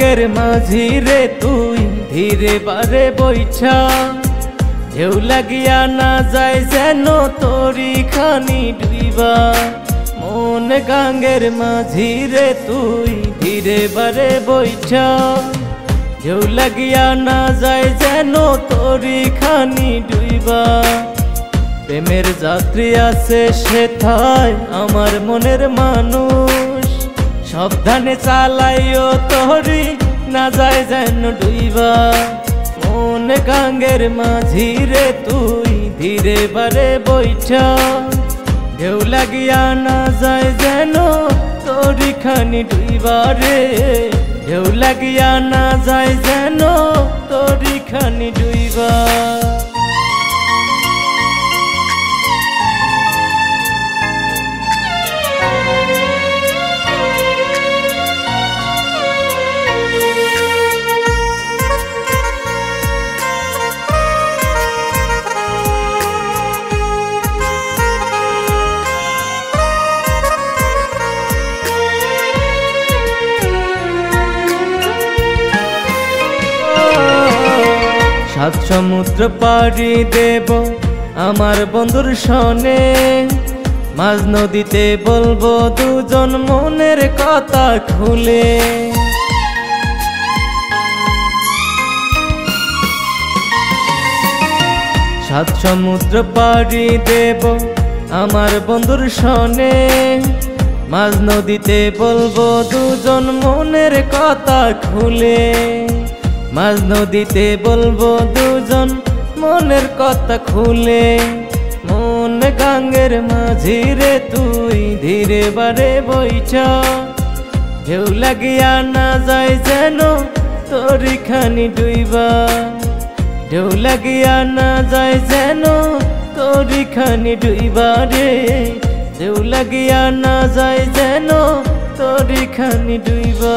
গাঙ্গের মাঝি রে তুই ধীরে বারে বইছা, ঢেউ লাগিয়া না যায় যেন তোরি খানি ডুইবা। মন গাঙ্গের মাঝি রে তুই ধীরে বারে বইছা, ঢেউ লাগিয়া না যায় যেন তোরি খানি ডুইবা। প্রেমের যাত্রী আছে সেথায় আমার মনের মানুষ, সাবধানে চালাইও তোরি না যায় যেন ডুইবা। মন গাঙ্গের মাঝি রে তুই ধীরে বারে বইছা, ঢেউ লাগিয়া না যায় যেন তোরি খানি ডুইবা রে। ঢেউ লাগিয়া না যায় যেন তোরি খানি ডুইবা। সাত সমুদ্র পাড়ি দেব আমার বন্ধুর সনে, মাঝ নদীতে বলবো দুজন মনের কথা খুলে। সাত সমুদ্র পাড়ি দেব আমার বন্ধুর সনে, মাঝ নদীতে বলবো দুজন মনের কথা খুলে। মাঝ নদীতে বলবো দুজন মনের কথা খুলে। মন গাঙ্গের মাঝি রে তুই ধীরে বারে বইছা, ঢেউ লাগিয়া না যায় যেন তোরি খানি ডুইবা। ঢেউ লাগিয়া না যায় যেন তোরি খানি ডুইবা রে। ঢেউ লাগিয়া না যায় যেন তোরি খানি ডুইবা।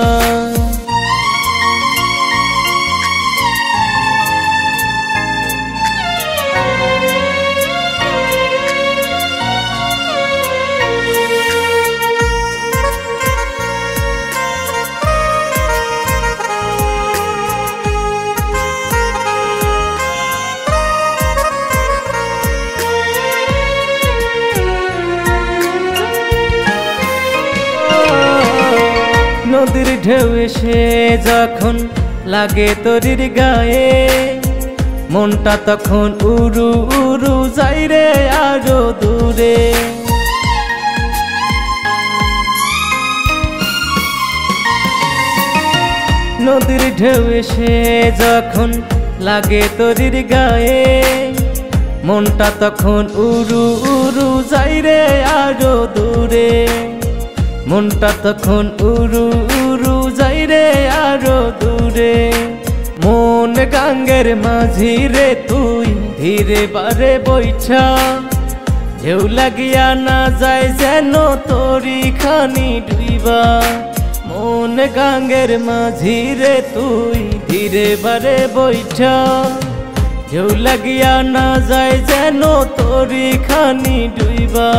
নদীর ঢেউ এসে যখন লাগে তোরির গায়ে, মনটা তখন উড়ু উড়ু যাই রে আরো দূরে। নদীর ঢেউ এসে যখন লাগে তোরির গায়ে, মনটা তখন উড়ু উড়ু যাই রে আরো দূরে। মনটা তখন উড়ু উড়ু যাই রে আরো দূরে। মন গাঙ্গের মাঝি রে তুই ধীরে বারে বইছা, ঢেউ লাগিয়া না যায় যেন তোরি খানি ডুইবা। মন গাঙ্গের মাঝি রে তুই ধীরে বারে বইছা, ঢেউ লাগিয়া না যায় যেন তোরি খানি ডুইবা।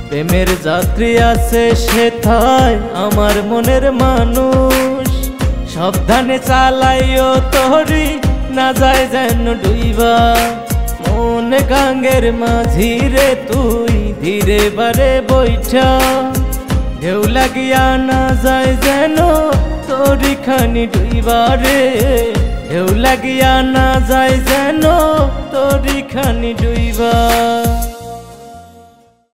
প্রেমের যাত্রী আছে সেথায় আমার মনের মানুষ, সাবধানে চালাইও তোরি না যায় যেন ডুইবা। মন গাঙ্গের মাঝি রে তুই ধীরে বারে বইছা, ঢেউ লাগিয়া না যায় যেন তোরি খানি ডুইবা রে। ঢেউ লাগিয়া না যায় যেন তোরি খানি ডুইবা।